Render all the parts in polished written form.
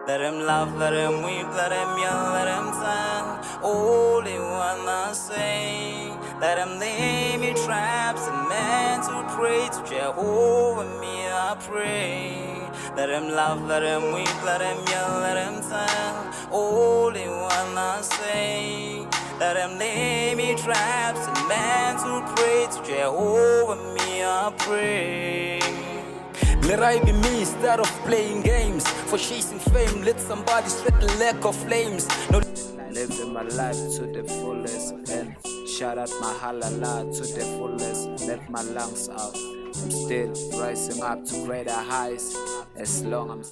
Let him laugh, let him weep, let him yell, let him sing. All they wanna say. Let him lay me traps and men to pray to Jehovah, me I pray. Let him laugh, let him weep, let him yell, let him sing. All they wanna say. Let him lay me traps and men to pray to Jehovah, me I pray. Let I be me instead of playing games. For chasing fame, let somebody spread the lack of flames. No, living my life to the fullest and shout out my halala to the fullest. Let my lungs out. I'm still rising up to greater heights as long as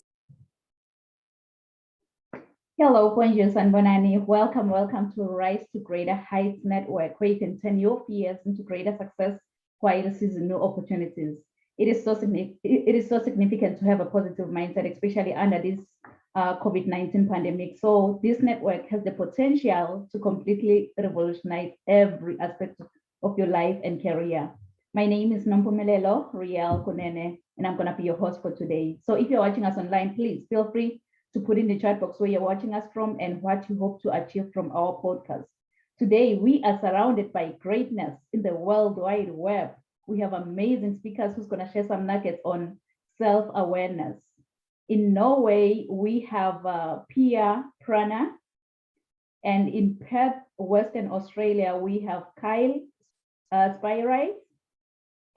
Hello, Ponjus and Bonani. Welcome to Rise to Greater Heights Network, where you can turn your fears into greater success while seizing new opportunities. It is so significant to have a positive mindset, especially under this COVID-19 pandemic. So this network has the potential to completely revolutionize every aspect of your life and career. My name is Nompumelelo Riel Kunene, and I'm going to be your host for today. So if you're watching us online, please feel free to put in the chat box where you're watching us from and what you hope to achieve from our podcast. Today, we are surrounded by greatness in the World Wide Web. We have amazing speakers who's going to share some nuggets on self-awareness. In Norway, we have Pia Prana, and in Perth, Western Australia, we have Kyle Spyrite,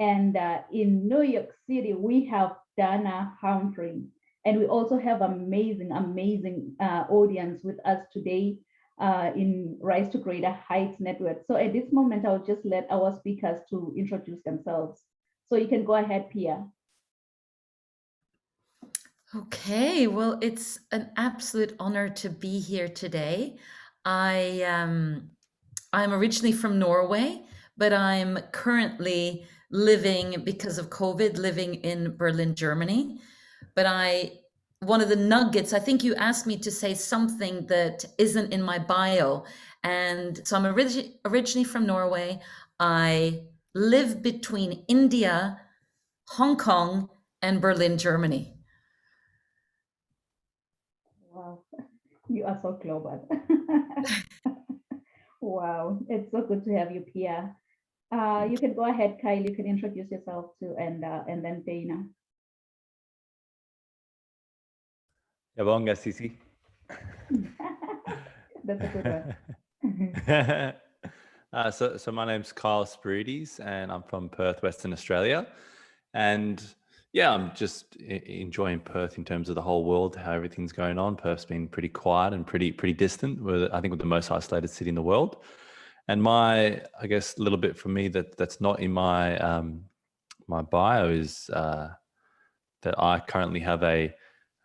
and in New York City, we have Dana Humphrey. And we also have amazing audience with us today in Rise to Greater Heights Network. So at this moment, I'll just let our speakers to introduce themselves. So you can go ahead, Pia. Okay, well, it's an absolute honor to be here today. I'm originally from Norway, but I'm currently living, because of COVID, living in Berlin, Germany. But one of the nuggets, I think you asked me to say something that isn't in my bio. And so I'm originally from Norway. I live between India, Hong Kong, and Berlin, Germany. Wow, you are so global. Wow, it's so good to have you, Pia. You can go ahead, Kyle. You can introduce yourself too, and then Dana. Yabonga Sisi. That's a good one. So my name's Kyle Spirides and I'm from Perth, Western Australia. And yeah, I'm just enjoying Perth in terms of the whole world, how everything's going on. Perth's been pretty quiet and pretty distant. I think we're the most isolated city in the world. And I guess a little bit for me that's not in my my bio is that I currently have a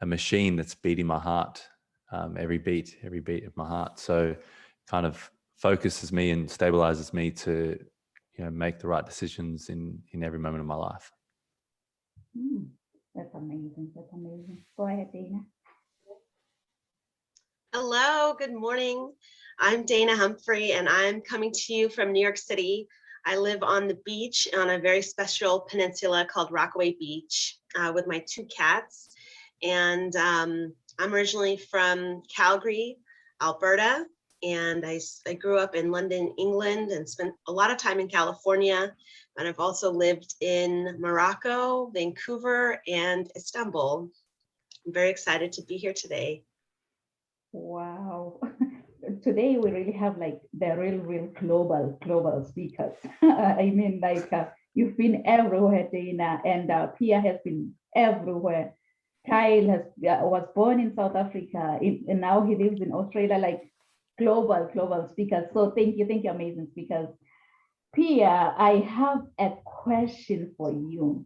machine that's beating my heart, every beat of my heart. So kind of focuses me and stabilizes me to, make the right decisions in every moment of my life. That's amazing. Go ahead, Dana. Hello, good morning. I'm Dana Humphrey and I'm coming to you from New York City. I live on the beach on a very special peninsula called Rockaway Beach with my two cats. And I'm originally from Calgary, Alberta, and I grew up in London, England, and spent a lot of time in California. And I've also lived in Morocco, Vancouver, and Istanbul. I'm very excited to be here today. Wow. Today we really have like the real global speakers. I mean, like you've been everywhere, Dana, and Pia has been everywhere. Kyle was born in South Africa, and now he lives in Australia, like global speakers. So thank you, amazing speakers. Pia, I have a question for you.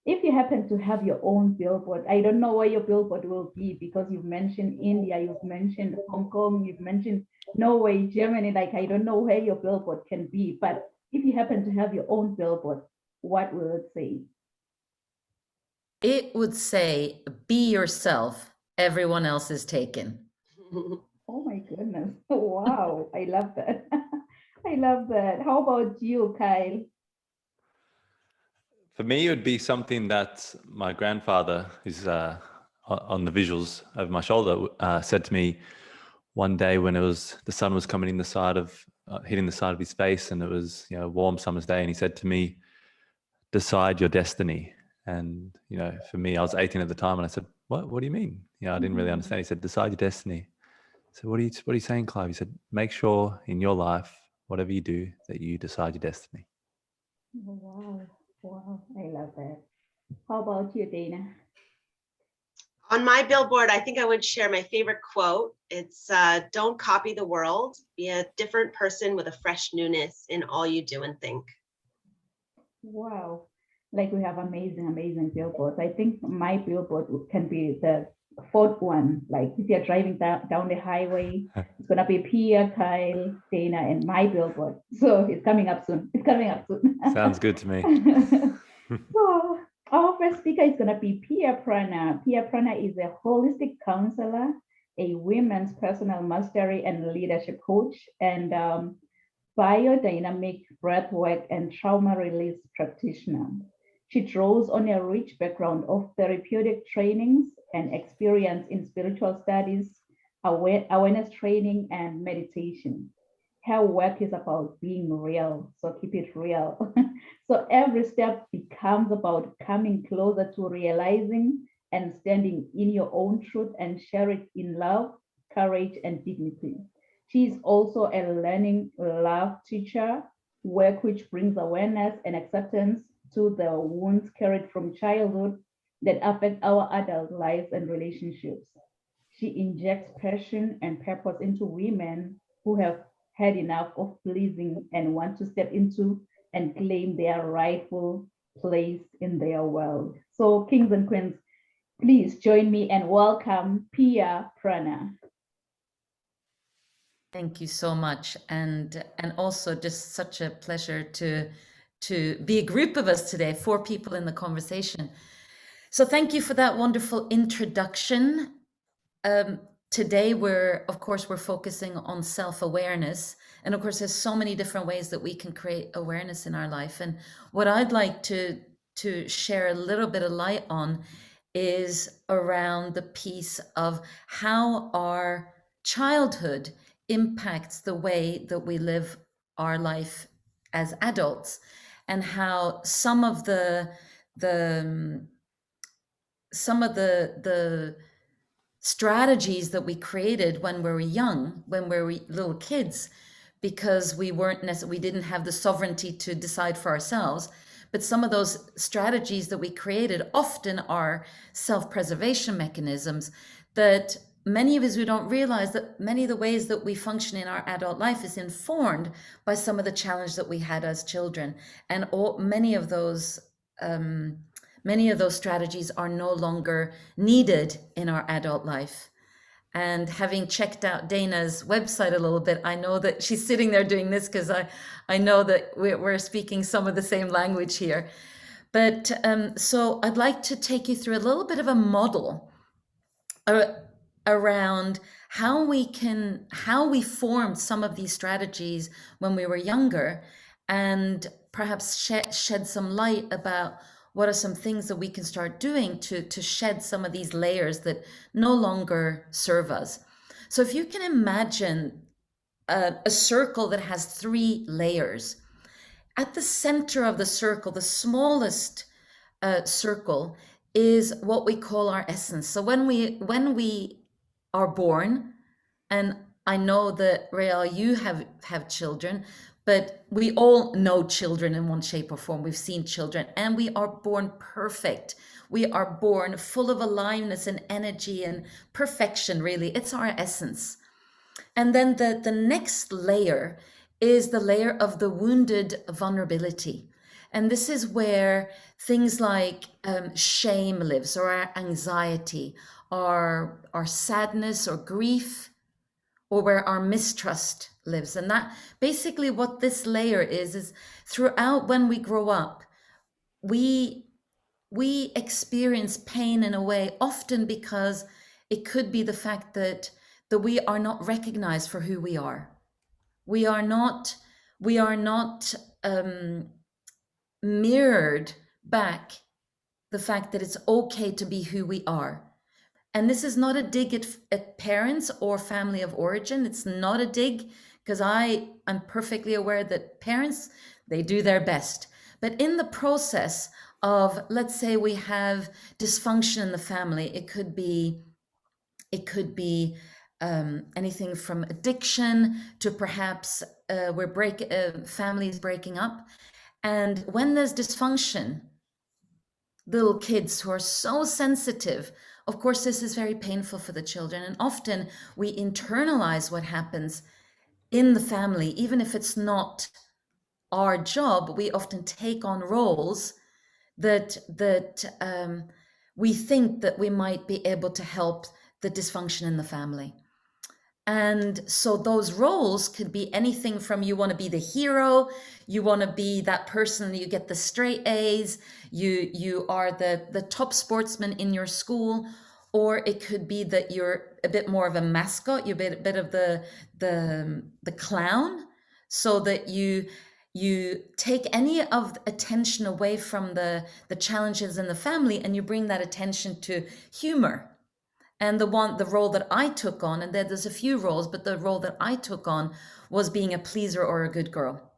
If you happen to have your own billboard, I don't know where your billboard will be because you've mentioned India, you've mentioned Hong Kong, you've mentioned Norway, Germany, like I don't know where your billboard can be, but if you happen to have your own billboard, what will it say? It would say, be yourself, everyone else is taken. Oh my goodness. Wow, I love that. I love that. How about you, Kyle? For me, it would be something that my grandfather, who's on the visuals over my shoulder said to me one day when the sun was coming in the side of hitting the side of his face, and it was a warm summer's day, and he said to me, "Decide your destiny." And for me, I was 18 at the time, and I said, "What? What do you mean?" I didn't really understand. He said, "Decide your destiny." So what are you saying, Clive? He said, "Make sure in your life, whatever you do, that you decide your destiny." Wow, wow, I love that. How about you, Dana? On my billboard, I think I would share my favorite quote. It's don't copy the world, be a different person with a fresh newness in all you do and think. Wow, like we have amazing billboards. I think my billboard can be the fourth one. Like if you're driving down the highway, it's gonna be Pia, Kyle, Dana, and my billboard. So it's coming up soon. Sounds good to me. So our first speaker is gonna be Pia Prana. Pia Prana is a holistic counselor, a women's personal mastery and leadership coach, and biodynamic breathwork and trauma release practitioner. She draws on a rich background of therapeutic trainings and experience in spiritual studies, awareness training, and meditation. Her work is about being real, so keep it real. So every step becomes about coming closer to realizing and standing in your own truth and share it in love, courage, and dignity. She is also a learning love teacher, work which brings awareness and acceptance to the wounds carried from childhood that affect our adult lives and relationships. She injects passion and purpose into women who have had enough of pleasing and want to step into and claim their rightful place in their world. So, kings and queens, please join me and welcome Pia Prana. Thank you so much, and also just such a pleasure to be a group of us today, 4 people in the conversation. So thank you for that wonderful introduction. Today we're focusing on self-awareness, and of course there's so many different ways that we can create awareness in our life. And what I'd like to share a little bit of light on is around the piece of how our childhood impacts the way that we live our life as adults, and how some of the strategies that we created when we were young, when we were little kids, because we didn't have the sovereignty to decide for ourselves. But some of those strategies that we created often are self-preservation mechanisms that many of us, we don't realize that many of the ways that we function in our adult life is informed by some of the challenge that we had as children. And many of those strategies are no longer needed in our adult life. And having checked out Dana's website a little bit, I know that she's sitting there doing this because I know that we're speaking some of the same language here. But so I'd like to take you through a little bit of a model around how we formed some of these strategies when we were younger, and perhaps shed some light about what are some things that we can start doing to shed some of these layers that no longer serve us. So if you can imagine a circle that has 3 layers, at the center of the circle, the smallest circle, is what we call our essence. So when we are born, and I know that Rael, you have children, but we all know children in one shape or form. We've seen children, and we are born perfect. We are born full of aliveness and energy and perfection, really. It's our essence. And then the next layer is the layer of the wounded vulnerability. And this is where things like shame lives, or our anxiety, our sadness or grief, or where our mistrust lives. And that basically what this layer is throughout when we grow up, we experience pain in a way, often because it could be the fact that we are not recognized for who we are. We are not mirrored back the fact that it's okay to be who we are. And this is not a dig at parents or family of origin. It's not a dig, because I'm perfectly aware that parents, they do their best. But in the process of, let's say we have dysfunction in the family, it could be anything from addiction to perhaps families breaking up. And when there's dysfunction, little kids who are so sensitive, of course, this is very painful for the children. And often we internalize what happens in the family, even if it's not our job. We often take on roles that we think that we might be able to help the dysfunction in the family. And so those roles could be anything from, you want to be the hero, you want to be that person, you get the straight A's, you are the top sportsman in your school, or it could be that you're a bit more of a mascot, you're a bit of the clown, so that you take any of the attention away from the challenges in the family, and you bring that attention to humor. And the role that I took on, and there's a few roles, but the role that I took on was being a pleaser or a good girl.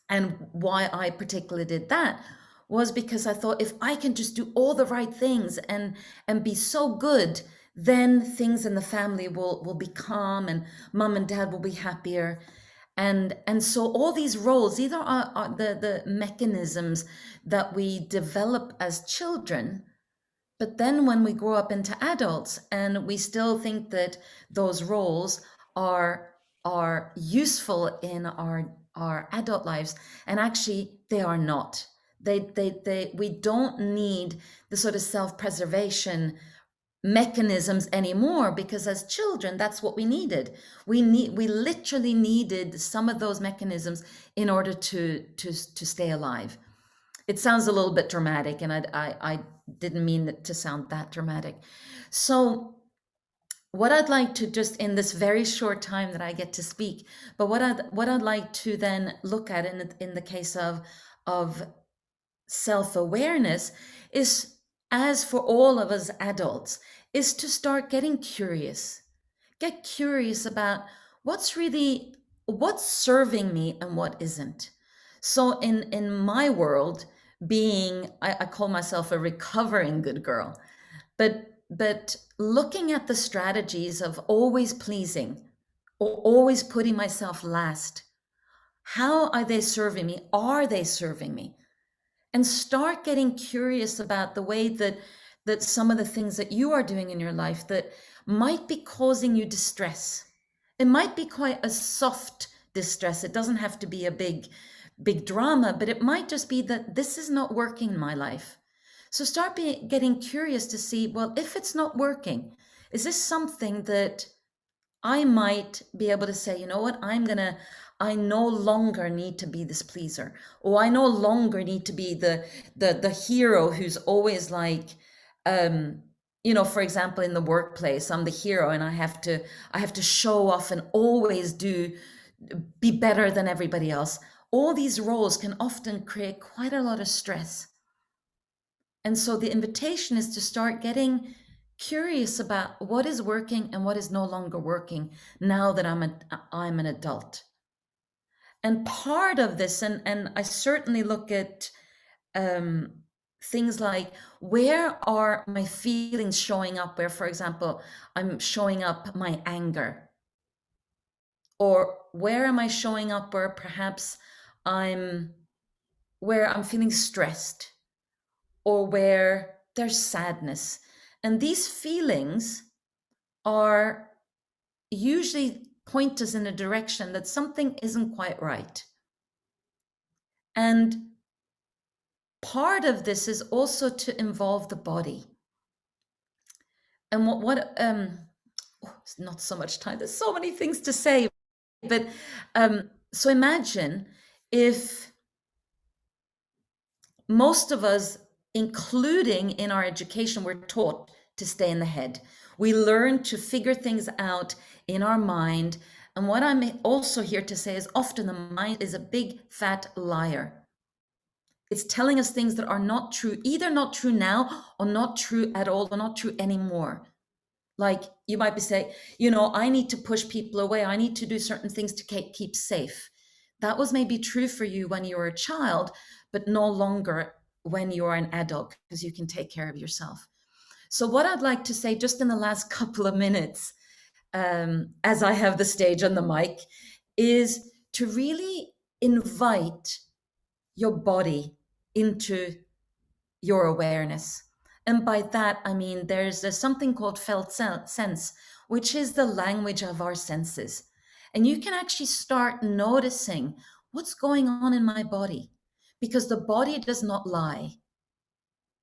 And why I particularly did that was because I thought, if I can just do all the right things and be so good, then things in the family will be calm, and mom and dad will be happier. And so all these roles, these are the mechanisms that we develop as children. But then when we grow up into adults and we still think that those roles are useful in our adult lives, and actually they are not. We don't need the sort of self-preservation mechanisms anymore, because as children, that's what we needed. We literally needed some of those mechanisms in order to stay alive. It sounds a little bit dramatic, and I didn't mean it to sound that dramatic. So what I'd like to, just in this very short time that I get to speak, but what I'd like to then look at in the case of self-awareness is, as for all of us adults, is to start getting curious. Get curious about what's serving me and what isn't. So in my world, I call myself a recovering good girl, but looking at the strategies of always pleasing or always putting myself last, how are they serving me? Are they serving me? And start getting curious about the way that some of the things that you are doing in your life that might be causing you distress. It might be quite a soft distress. It doesn't have to be a big drama, but it might just be that this is not working in my life. So start getting curious to see, well, if it's not working, is this something that I might be able to say, you know what, I no longer need to be this pleaser, or I no longer need to be the hero who's always like, for example, in the workplace, I'm the hero and I have to show off and always be better than everybody else. All these roles can often create quite a lot of stress. And so the invitation is to start getting curious about what is working and what is no longer working now that I'm an adult. And part of this, and I certainly look at things like, where are my feelings showing up? Where, for example, I'm showing up my anger, or where am I showing up where perhaps I'm feeling stressed, or where there's sadness. And these feelings are usually point us in a direction that something isn't quite right. And part of this is also to involve the body. And it's not so much time, there's so many things to say, but so imagine if most of us, including in our education, we're taught to stay in the head. We learn to figure things out in our mind. And what I'm also here to say is, often the mind is a big fat liar. It's telling us things that are not true, either not true now or not true at all, or not true anymore. Like you might be saying, you know, I need to push people away. I need to do certain things to keep safe. That was maybe true for you when you were a child, but no longer when you're an adult, because you can take care of yourself. So what I'd like to say just in the last couple of minutes, as I have the stage on the mic, is to really invite your body into your awareness. And by that, I mean, there's something called felt sense, which is the language of our senses. And you can actually start noticing what's going on in my body, because the body does not lie.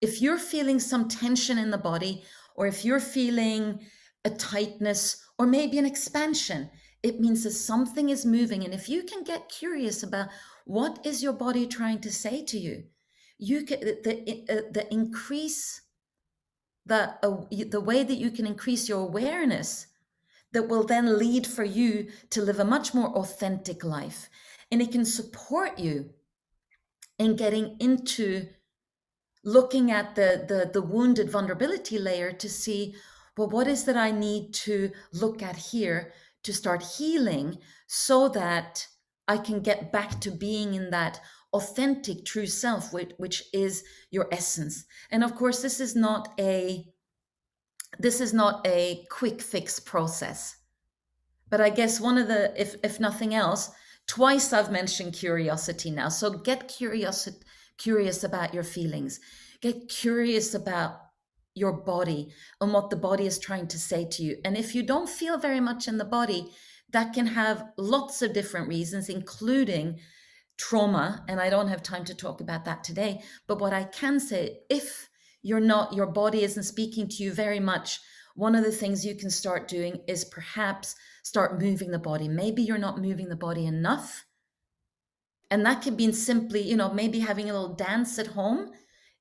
If you're feeling some tension in the body, or if you're feeling a tightness or maybe an expansion, it means that something is moving. And if you can get curious about what is your body trying to say to you, you can the increase the way that you can increase your awareness, that will then lead for you to live a much more authentic life. And it can support you in getting into looking at the wounded vulnerability layer to see, well, what is that I need to look at here to start healing, so that I can get back to being in that authentic true self, which is your essence. And of course, this is not a quick fix process. But I guess one of the, if nothing else, twice I've mentioned curiosity now. So get curious about your feelings. Get curious about your body and what the body is trying to say to you. And if you don't feel very much in the body, that can have lots of different reasons, including trauma. And I don't have time to talk about that today. But what I can say, if your body isn't speaking to you very much, one of the things you can start doing is perhaps start moving the body. Maybe you're not moving the body enough. And that could be simply, you know, maybe having a little dance at home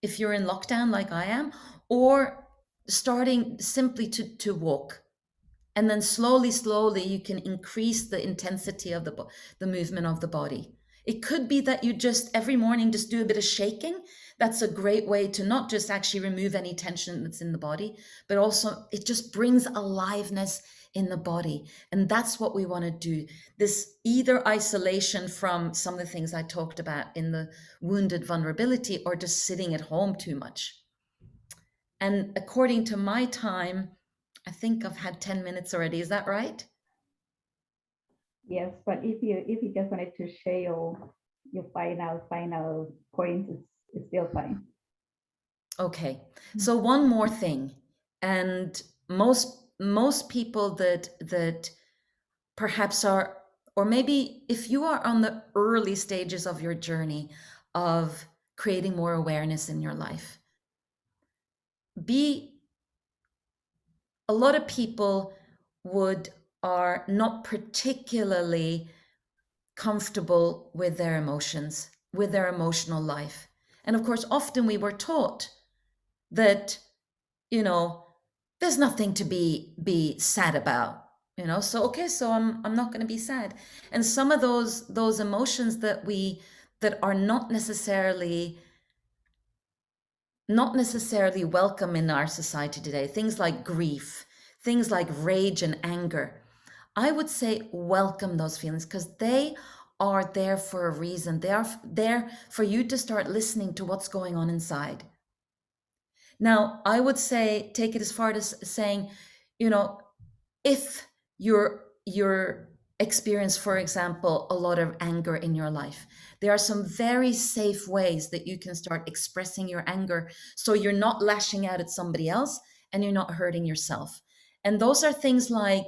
if you're in lockdown like I am, or starting simply to walk. And then slowly you can increase the intensity of the movement of the body. It could be that you just every morning just do a bit of shaking. That's a great way to not just actually remove any tension that's in the body, but also it just brings aliveness in the body. And that's what we want to do. This either isolation from some of the things I talked about in the wounded vulnerability, or just sitting at home too much. And according to my time, I think I've had 10 minutes already. Is that right? Yes, but if you just wanted to share your final points, it's still fine. Okay. So one more thing, and most people that perhaps are, or maybe if you are on the early stages of your journey of creating more awareness in your life, a lot of people are not particularly comfortable with their emotions, with their emotional life. And of course, often we were taught that, you know, there's nothing to be sad about, you know. So okay, so I'm not going to be sad. And some of those emotions that are not necessarily welcome in our society today, things like grief, things like rage and anger, I would say welcome those feelings, because they are there for a reason. They are there for you to start listening to what's going on inside. Now, I would say, take it as far as saying, you know, if you're experience, for example, a lot of anger in your life, there are some very safe ways that you can start expressing your anger, so you're not lashing out at somebody else and you're not hurting yourself. And those are things like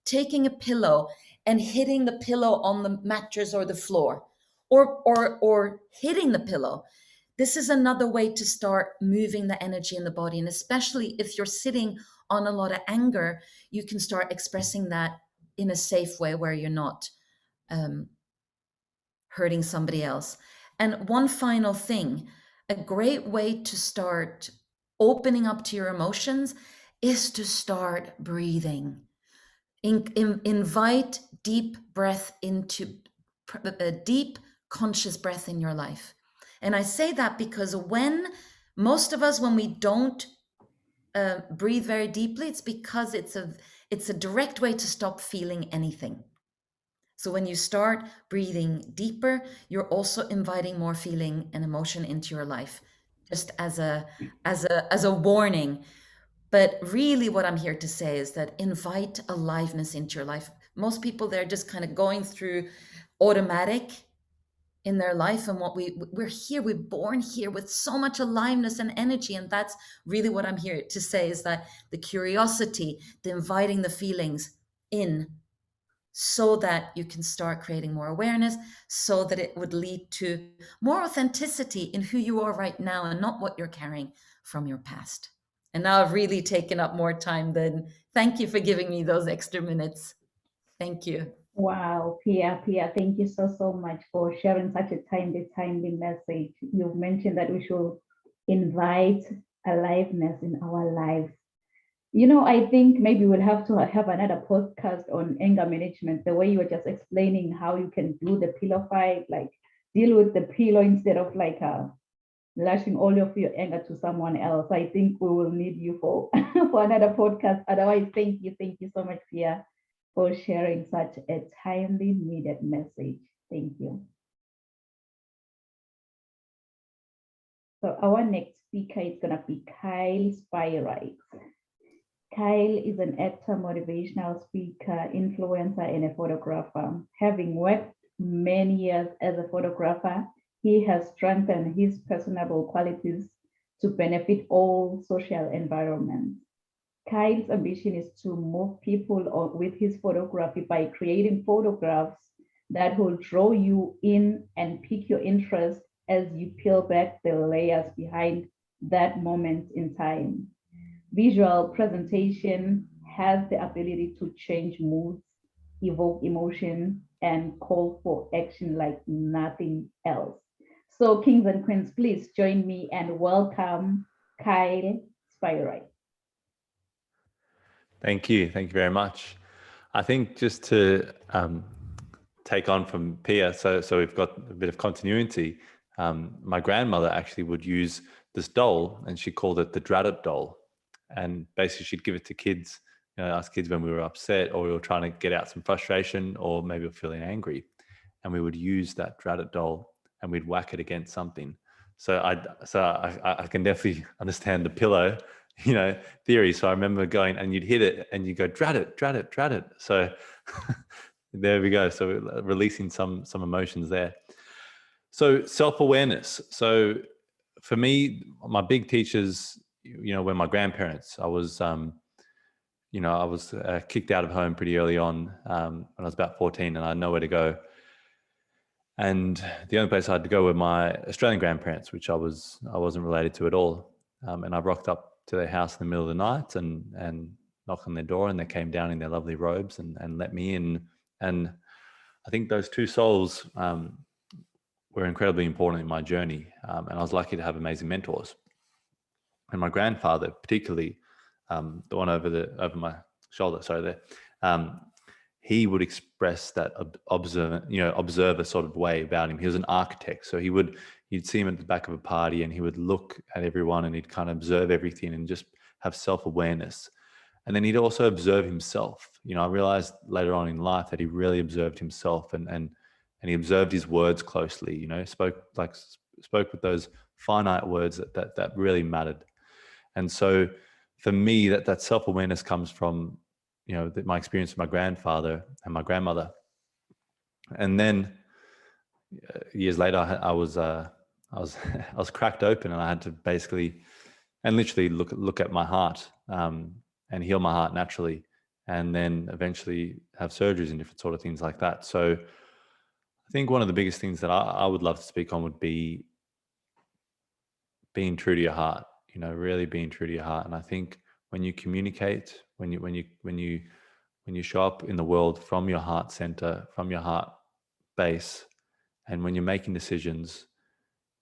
taking a pillow and hitting the pillow on the mattress or the floor, or hitting the pillow. This is another way to start moving the energy in the body. And especially if you're sitting on a lot of anger, you can start expressing that in a safe way where you're not hurting somebody else. And one final thing, a great way to start opening up to your emotions is to start breathing. Invite deep breath into a deep conscious breath in your life. And I say that because when most of us, when we don't breathe very deeply, it's because it's a direct way to stop feeling anything. So when you start breathing deeper, you're also inviting more feeling and emotion into your life, just as a warning. But really, what I'm here to say is that invite aliveness into your life. Most people, they're just kind of going through automatic in their life, and what we're born here with so much aliveness and energy, and that's really what I'm here to say, is that the curiosity, the inviting the feelings in, so that you can start creating more awareness, so that it would lead to more authenticity in who you are right now and not what you're carrying from your past. And now I've really taken up more time than, thank you for giving me those extra minutes. Thank you. Wow, Pia, thank you so much for sharing such a timely message. You've mentioned that we should invite aliveness in our lives. You know, I think maybe we'll have to have another podcast on anger management, the way you were just explaining how you can do the pillow fight, like deal with the pillow instead of like lashing all of your anger to someone else. I think we will need you for, for another podcast. Otherwise, thank you so much, Pia, for sharing such a timely needed message. Thank you. So our next speaker is going to be Kyle Spyrite. Kyle is an actor, motivational speaker, influencer, and a photographer. Having worked many years as a photographer, he has strengthened his personable qualities to benefit all social environments. Kyle's ambition is to move people with his photography by creating photographs that will draw you in and pique your interest as you peel back the layers behind that moment in time. Visual presentation has the ability to change moods, evoke emotion, and call for action like nothing else. So, kings and queens, please join me and welcome Kyle Spyrite. Thank you. Thank you very much. I think just to take on from Pia, so we've got a bit of continuity. My grandmother actually would use this doll, and she called it the Dreadit doll. And basically she'd give it to kids, us kids, when we were upset or we were trying to get out some frustration or maybe we're feeling angry. And we would use that Dreadit doll and we'd whack it against something. So I can definitely understand the pillow, theory. So I remember going and you'd hit it and you go, Dreadit. So there we go. So releasing some emotions there. So self-awareness. So for me, my big teachers, were my grandparents. I was kicked out of home pretty early on when I was about 14, and I had nowhere to go. And the only place I had to go were my Australian grandparents, which I wasn't related to at all. And I rocked up to their house in the middle of the night and knocked on their door, and they came down in their lovely robes and let me in. And I think those two souls were incredibly important in my journey. And I was lucky to have amazing mentors. And my grandfather, particularly, the one over my shoulder, he would express that observer sort of way about him. He was an architect, so you'd see him at the back of a party, and he would look at everyone, and he'd kind of observe everything and just have self-awareness. And then he'd also observe himself. I realized later on in life that he really observed himself, and he observed his words closely. Spoke with those finite words that really mattered. And so for me, that self-awareness comes from, my experience with my grandfather and my grandmother. And then years later, I was cracked open, and I had to basically and literally look at my heart and heal my heart naturally, and then eventually have surgeries and different sort of things like that. So I think one of the biggest things that I would love to speak on would be being true to your heart. Really being true to your heart. And I think when you communicate, when you show up in the world from your heart center, from your heart base, and when you're making decisions,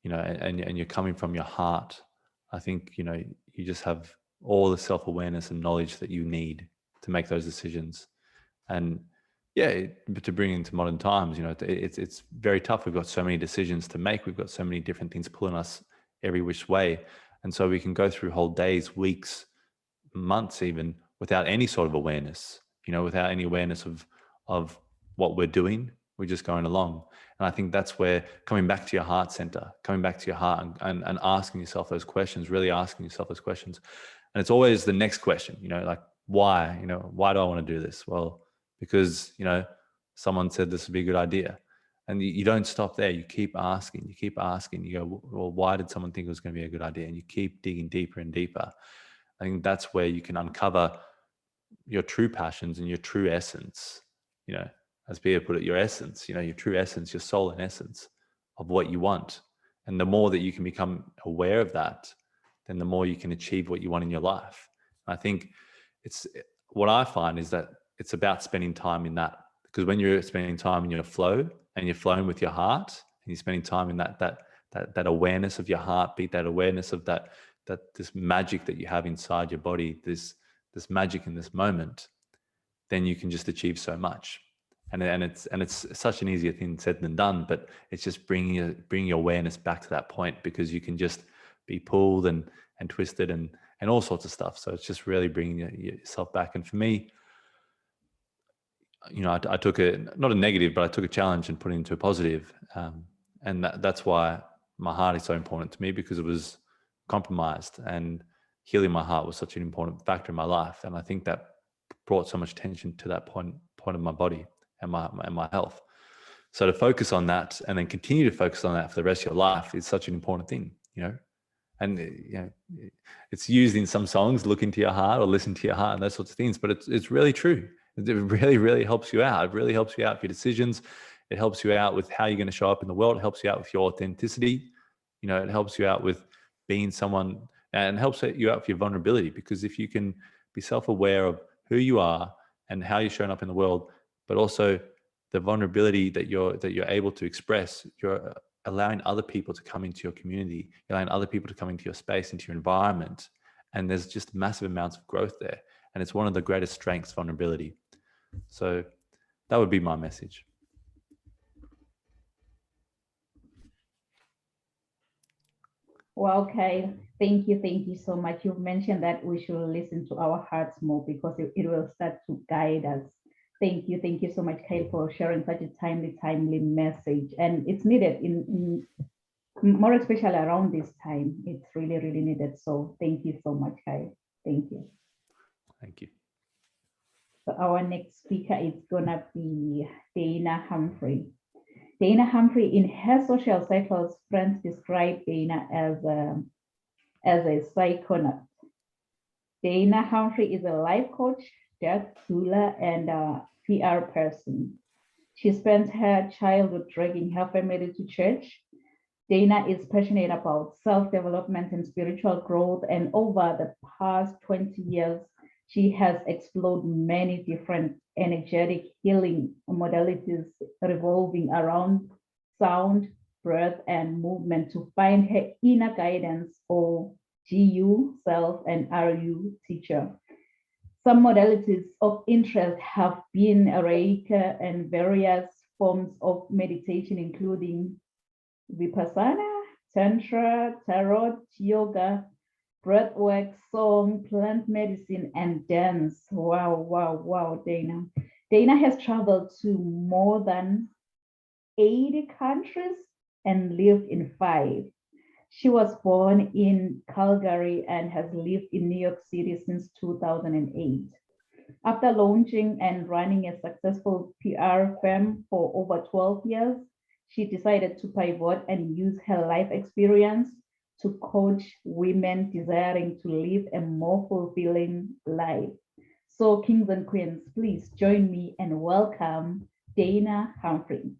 and you're coming from your heart, I think, you just have all the self-awareness and knowledge that you need to make those decisions. And but to bring into modern times, it's very tough. We've got so many decisions to make. We've got so many different things pulling us every which way. And so we can go through whole days, weeks, months even without any sort of awareness, without any awareness of what we're doing. We're just going along. And I think that's where coming back to your heart center, coming back to your heart and asking yourself those questions, really asking yourself those questions. And it's always the next question, like, why? Why do I want to do this? Well, because, someone said this would be a good idea. And you don't stop there. You keep asking, you go, well, why did someone think it was going to be a good idea? And you keep digging deeper and deeper. I think that's where you can uncover your true passions and your true essence, as Pia put it, your essence, your true essence, your soul and essence of what you want. And the more that you can become aware of that, then the more you can achieve what you want in your life. And I think what I find is that it's about spending time in that, because when you're spending time in your flow and you're flowing with your heart and you're spending time in that awareness of your heartbeat, that awareness of that this magic that you have inside your body, this magic in this moment, then you can just achieve so much. And it's such an easier thing said than done, but it's just bringing your awareness back to that point, because you can just be pulled and twisted and all sorts of stuff. So it's just really bringing yourself back. And for me, I took not a negative, but I took a challenge and put it into a positive. And that's why my heart is so important to me, because it was compromised, and healing my heart was such an important factor in my life. And I think that brought so much attention to that point of my body and my health. So to focus on that and then continue to focus on that for the rest of your life is such an important thing, and it's used in some songs, look into your heart or listen to your heart and those sorts of things, but it's really true. It really, really helps you out. It really helps you out with your decisions. It helps you out with how you're going to show up in the world. It helps you out with your authenticity. It helps you out with being someone, and helps you out with your vulnerability, because if you can be self-aware of who you are and how you're showing up in the world, but also the vulnerability that you're able to express, you're allowing other people to come into your community, you're allowing other people to come into your space, into your environment. And there's just massive amounts of growth there. And it's one of the greatest strengths, vulnerability. So that would be my message. Well, Kyle, thank you so much. You've mentioned that we should listen to our hearts more, because it will start to guide us. Thank you so much, Kyle, for sharing such a timely message. And it's needed in more especially around this time. It's really, really needed. So thank you so much, Kyle. Thank you. Thank you. So our next speaker is gonna be Dana Humphrey. Dana Humphrey, in her social circles, friends describe Dana as a psychonaut. Dana Humphrey is a life coach, dog doula, and a PR person. She spent her childhood dragging her family to church. Dana is passionate about self-development and spiritual growth, and over the past 20 years, she has explored many different energetic healing modalities revolving around sound, breath, and movement to find her inner guidance, or GU, self, and RU, teacher. Some modalities of interest have been Reiki and various forms of meditation, including Vipassana, Tantra, Tarot, Yoga, breathwork, song, plant medicine, and dance. Wow, Dana. Dana has traveled to more than 80 countries and lived in 5. She was born in Calgary and has lived in New York City since 2008. After launching and running a successful PR firm for over 12 years, she decided to pivot and use her life experience to coach women desiring to live a more fulfilling life. So, kings and queens, please join me and welcome Dana Humphrey.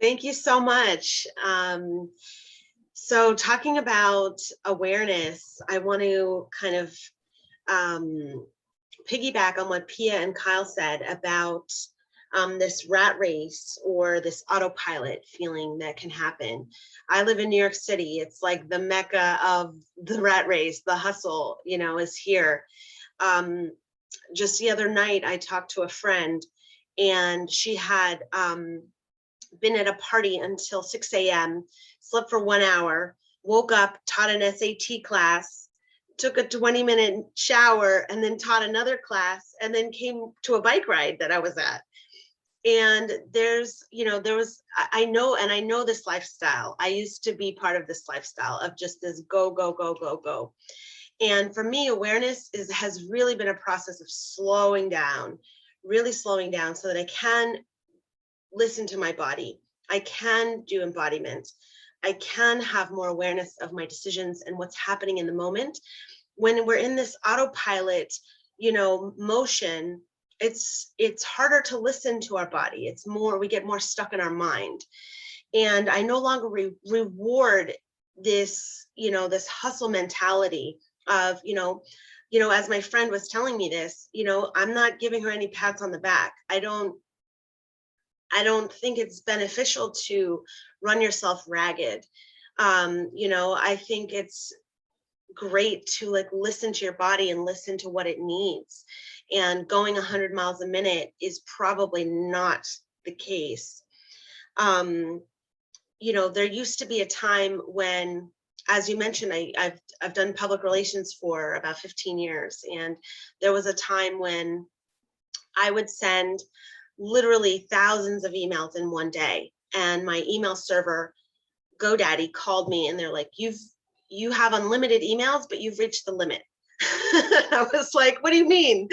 Thank you so much. So talking about awareness, I want to kind of piggyback on what Pia and Kyle said about this rat race or this autopilot feeling that can happen. I live in New York City. It's like the mecca of the rat race, the hustle, is here. Just the other night, I talked to a friend, and she had been at a party until 6 a.m., slept for 1 hour, woke up, taught an SAT class, took a 20-minute shower, and then taught another class, and then came to a bike ride that I was at. And I know this lifestyle. I used to be part of this lifestyle of just this go, go, go, go, go. And for me, awareness has really been a process of slowing down, really slowing down so that I can listen to my body. I can do embodiment. I can have more awareness of my decisions and what's happening in the moment. When we're in this autopilot, motion, it's harder to listen to our body. We get more stuck in our mind. And I no longer reward this, this hustle mentality of, as my friend was telling me this, I'm not giving her any pats on the back. I don't think it's beneficial to run yourself ragged. I think it's great to listen to your body and listen to what it needs. And going 100 miles a minute is probably not the case. There used to be a time when, as you mentioned, I've done public relations for about 15 years. And there was a time when I would send literally thousands of emails in one day. And my email server, GoDaddy, called me and they're like, you have unlimited emails, but you've reached the limit. I was like, what do you mean?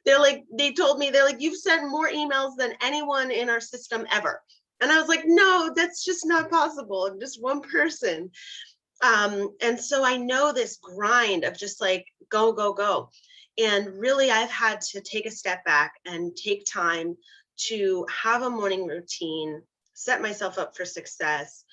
They told me, you've sent more emails than anyone in our system ever. And I was like, no, that's just not possible. I'm just one person. And so I know this grind of just go, go, go. And really, I've had to take a step back and take time to have a morning routine, set myself up for success.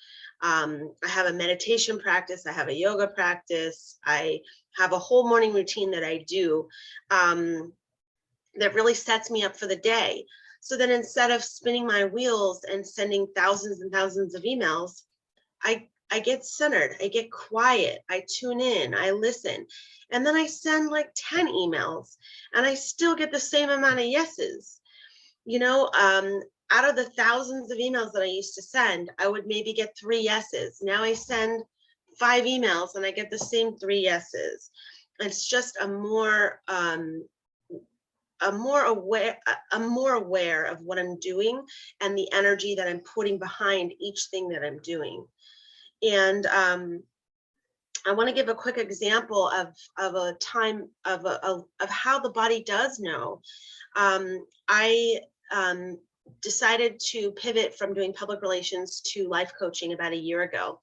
I have a meditation practice. I have a yoga practice. I have a whole morning routine that I do that really sets me up for the day. So then instead of spinning my wheels and sending thousands and thousands of emails, I get centered, I get quiet, I tune in, I listen, and then I send 10 emails and I still get the same amount of yeses. Out of the thousands of emails that I used to send, I would maybe get 3 yeses. Now I send 5 emails and I get the same 3 yeses. It's just I'm more aware of what I'm doing and the energy that I'm putting behind each thing that I'm doing. And I want to give a quick example of a time of how the body does know. I decided to pivot from doing public relations to life coaching about a year ago.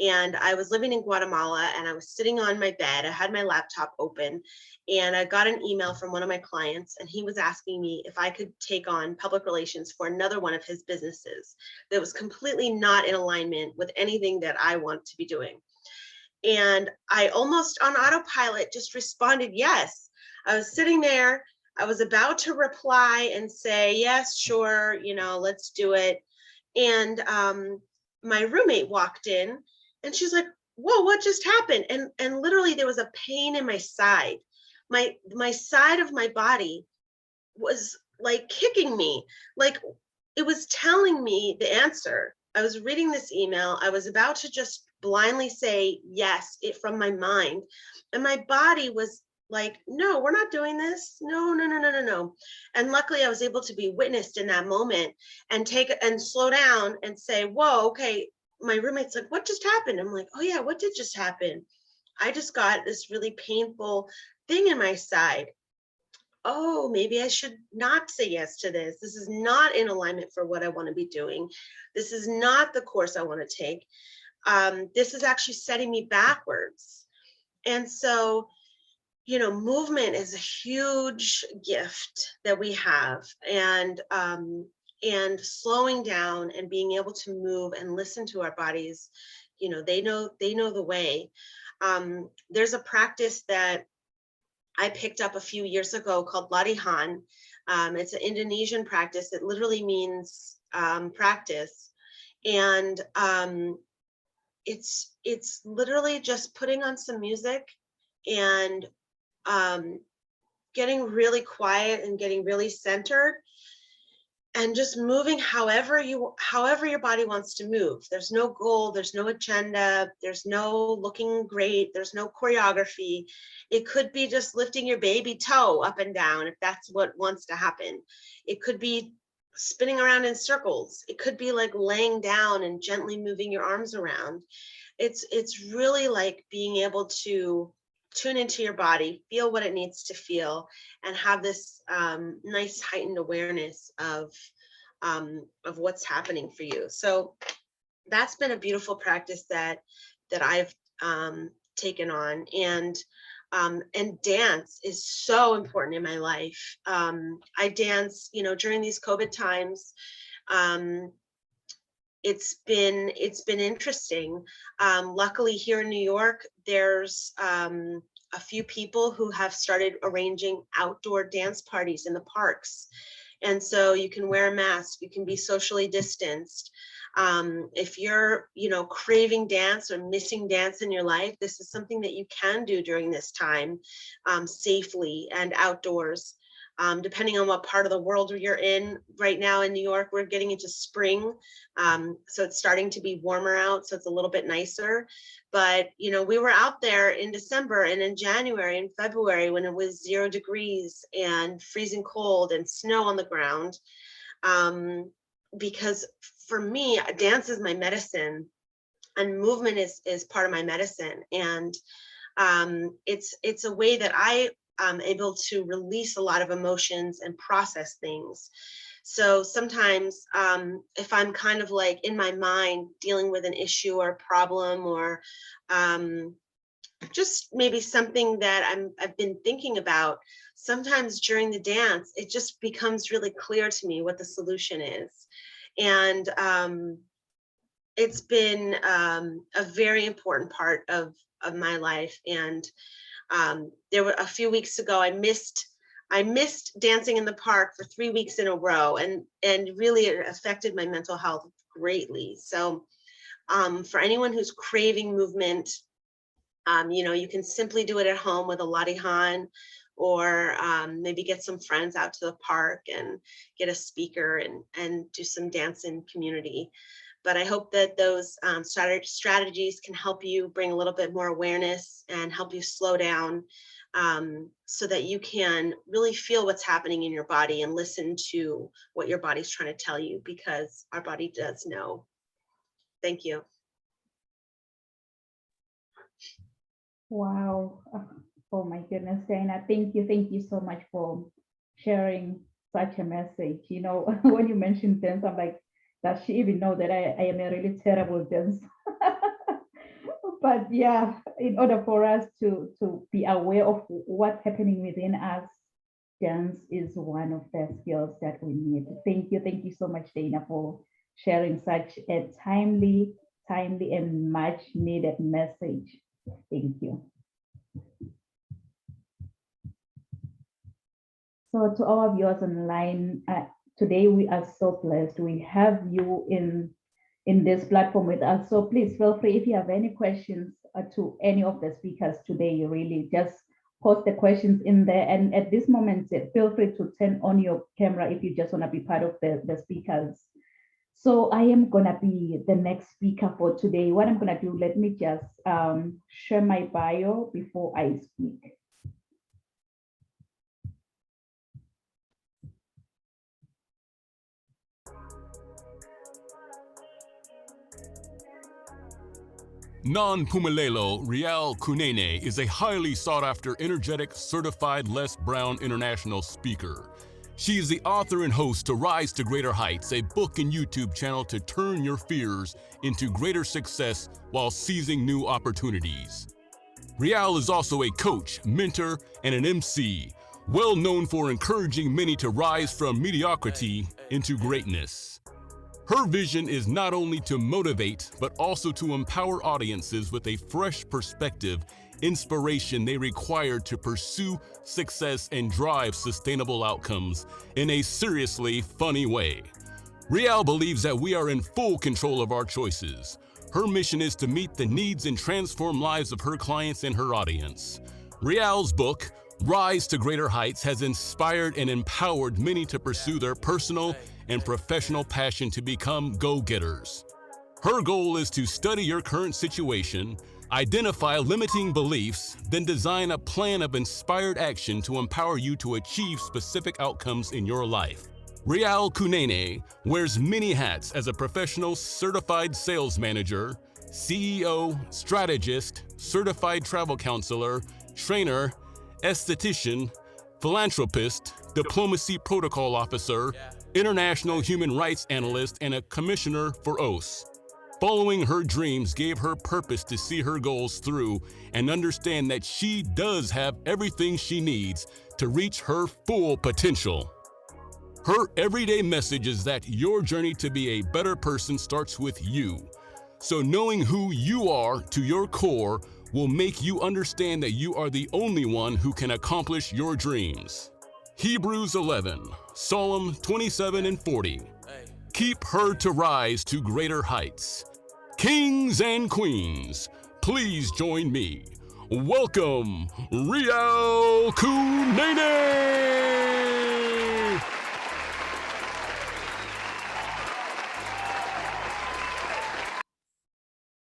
And I was living in Guatemala and I was sitting on my bed. I had my laptop open and I got an email from one of my clients and he was asking me if I could take on public relations for another one of his businesses that was completely not in alignment with anything that I want to be doing. And I almost on autopilot just responded yes. I was sitting there. I was about to reply and say, yes, sure, let's do it. And my roommate walked in and she's like, whoa, what just happened? And literally there was a pain in my side. My side of my body was kicking me. It was telling me the answer. I was reading this email. I was about to just blindly say yes, from my mind. And my body was no, we're not doing this. No. And luckily I was able to be witnessed in that moment and slow down and say, whoa, okay. My roommate's like, what just happened? I'm like, oh yeah, what did just happen? I just got this really painful thing in my side. Oh, maybe I should not say yes to this. This is not in alignment for what I want to be doing. This is not the course I want to take. This is actually setting me backwards. And so, movement is a huge gift that we have. And slowing down and being able to move and listen to our bodies, they know the way. There's a practice that I picked up a few years ago called Latihan. It's an Indonesian practice. It literally means practice. And it's literally just putting on some music and getting really quiet and getting really centered and just moving however your body wants to move. There's no goal, there's no agenda, there's no looking great, there's no choreography. It could be just lifting your baby toe up and down if that's what wants to happen. It could be spinning around in circles. It could be like laying down and gently moving your arms around. It's really like being able to tune into your body, feel what it needs to feel, and have this nice heightened awareness of what's happening for you. So that's been a beautiful practice that I've taken on, and dance is so important in my life. I dance, during these COVID times. It's been interesting. Luckily here in New York, there's a few people who have started arranging outdoor dance parties in the parks. And so you can wear a mask, you can be socially distanced. If you're, craving dance or missing dance in your life, this is something that you can do during this time, safely and outdoors. Depending on what part of the world you're in. Right now in New York, we're getting into spring. So it's starting to be warmer out, so it's a little bit nicer. But, we were out there in December and in January and February when it was 0 degrees and freezing cold and snow on the ground. Because for me, dance is my medicine, and movement is part of my medicine. And it's a way that I'm able to release a lot of emotions and process things. So sometimes if I'm kind of like in my mind dealing with an issue or a problem, or just maybe something that I've been thinking about, sometimes during the dance, it just becomes really clear to me what the solution is. And it's been a very important part of my life. And there were a few weeks ago, I missed dancing in the park for 3 weeks in a row, and really it affected my mental health greatly. So for anyone who's craving movement, you can simply do it at home with a Latihan, or maybe get some friends out to the park and get a speaker and do some dance in community. But I hope that those strategies can help you bring a little bit more awareness and help you slow down, so that you can really feel what's happening in your body and listen to what your body's trying to tell you, because our body does know. Thank you. Wow. Oh my goodness, Dana, thank you so much for sharing such a message. When you mentioned dance, I'm like, does she even know that I am a really terrible dancer? But yeah, in order for us to be aware of what's happening within us, dance is one of the skills that we need. Thank you so much, Dana, for sharing such a timely and much needed message. Thank you. So to our viewers online, today we are so blessed. We have you in this platform with us. So please feel free, if you have any questions to any of the speakers today, you really just post the questions in there. And at this moment, feel free to turn on your camera if you just want to be part of the speakers. So I am going to be the next speaker for today. What I'm going to do, let me just share my bio before I speak. Non-Pumelelo Rial Kunene is a highly sought-after, energetic, certified Les Brown International speaker. She is the author and host to Rise to Greater Heights, a book and YouTube channel to turn your fears into greater success while seizing new opportunities. Rial is also a coach, mentor, and an MC, well known for encouraging many to rise from mediocrity into greatness. Her vision is not only to motivate, but also to empower audiences with a fresh perspective, inspiration they require to pursue success and drive sustainable outcomes in a seriously funny way. Rial believes that we are in full control of our choices. Her mission is to meet the needs and transform lives of her clients and her audience. Rial's book, Rise to Greater Heights, has inspired and empowered many to pursue their personal and professional passion to become go-getters. Her goal is to study your current situation, identify limiting beliefs, then design a plan of inspired action to empower you to achieve specific outcomes in your life. Rial Kunene wears many hats as a professional certified sales manager, CEO, strategist, certified travel counselor, trainer, esthetician, philanthropist, diplomacy protocol officer, international human rights analyst, and a commissioner for OAS. Following her dreams gave her purpose to see her goals through and understand that she does have everything she needs to reach her full potential. Her everyday message is that your journey to be a better person starts with you. So knowing who you are to your core will make you understand that you are the only one who can accomplish your dreams. Hebrews 11, Psalm 27 and 40. Keep her to rise to greater heights. Kings and queens, please join me. Welcome, Rial Kunene!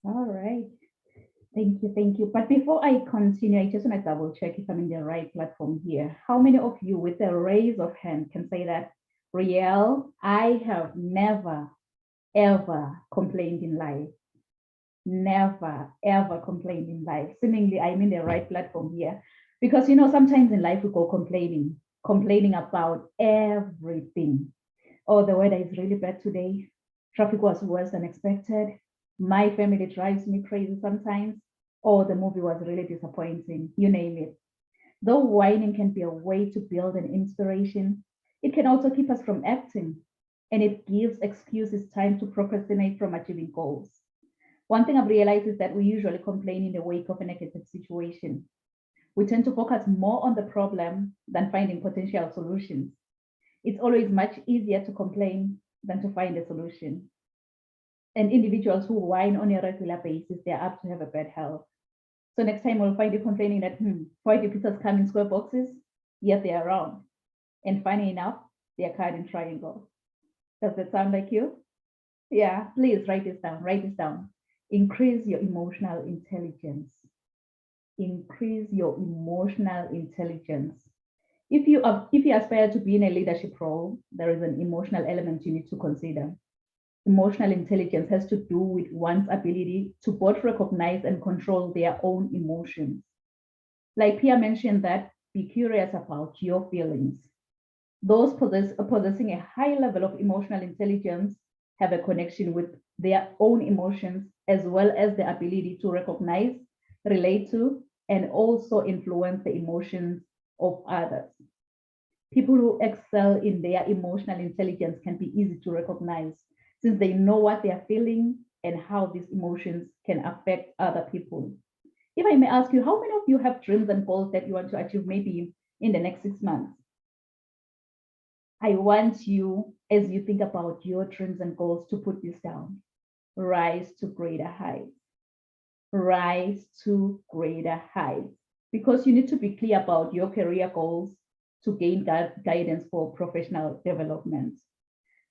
All right. Thank you, thank you. But before I continue, I just want to double check if I'm in the right platform here. How many of you with a raise of hand can say that, Rial, I have never, ever complained in life? Never, ever complained in life. Seemingly, I'm in the right platform here. Because, you know, sometimes in life we go complaining about everything. Oh, the weather is really bad today. Traffic was worse than expected. My family drives me crazy sometimes. Or the movie was really disappointing, you name it. Though whining can be a way to build an inspiration, it can also keep us from acting, and it gives excuses time to procrastinate from achieving goals. One thing I've realized is that we usually complain in the wake of a negative situation. We tend to focus more on the problem than finding potential solutions. It's always much easier to complain than to find a solution. And individuals who whine on a regular basis, they're apt to have a bad health. So next time we'll find you complaining that, why do pizzas come in square boxes? Yet they are round. And funny enough, they are cut in triangle. Does that sound like you? Yeah, please write this down, write this down. Increase your emotional intelligence. Increase your emotional intelligence. If you aspire to be in a leadership role, there is an emotional element you need to consider. Emotional intelligence has to do with one's ability to both recognize and control their own emotions. Like Pia mentioned, that be curious about your feelings. Those possessing a high level of emotional intelligence have a connection with their own emotions, as well as the ability to recognize, relate to, and also influence the emotions of others. People who excel in their emotional intelligence can be easy to recognize, since they know what they are feeling and how these emotions can affect other people. If I may ask you, how many of you have dreams and goals that you want to achieve maybe in the next 6 months? I want you, as you think about your dreams and goals, to put this down. Rise to greater heights. Rise to greater heights. Because you need to be clear about your career goals to gain guidance for professional development.